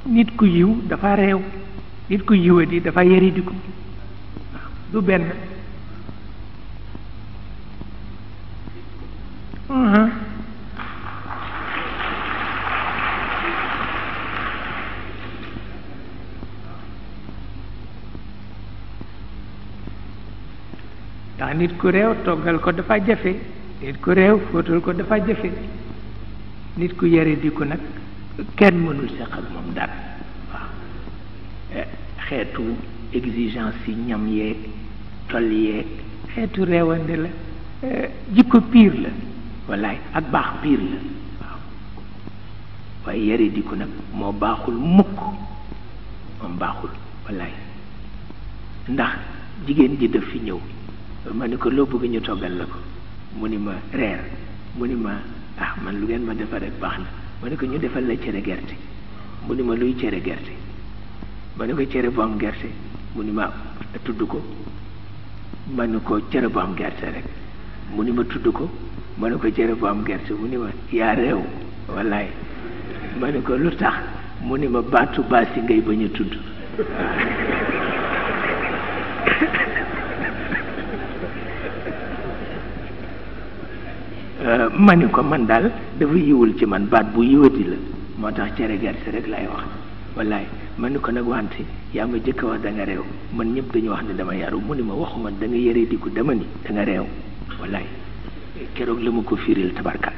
nit ku yiw dafa réew nit ku yiwadi dafa yaridiku du benn ndax nit ku réew toggal ko dafa jafe nit ku réew fóotal ko dafa jafe nit ku yaridiku nag kenn mënul seq ak moom dara waaw xeetu exigence yi ñam yeeg toll yeeg xeetu réewande la jikko piir la wallaay ak baax piir la waaw waaye yaridiku nag moo baaxul mukk moom baaxul wallaay ndax jigéen ji daf fi ñëw ma ni ko loo bëgg ñu toggal la ko mu ni ma reer mu ni ma ah man lu ngeen ma defal rek baax na ma ni ko ñu defal la cere gerte mu ni ma luy cere gerte ma ni ko cere bu am gerte mu ni ma tudd ko ma ni ko cere bu am gerte rek mu ni ma tudd ko ma ni ko cere bu am gerte mu ni ma yaa réew wallaay ma ni ko lu tax mu ni ma baatu baasi ngay bañ a tudd ma ni ko man daal dafa yiwul ci man baat bu yiwati la moo tax cere gerte rek lay wax wallaay ma ni ko nag wante yaa ma jëkk a wax da nga réew man ñëpp dañu wax ne dama yaru mu ni ma waxuma da nga yare diku dama ni da nga réew wallaay keroog la ma ko firil tabarkal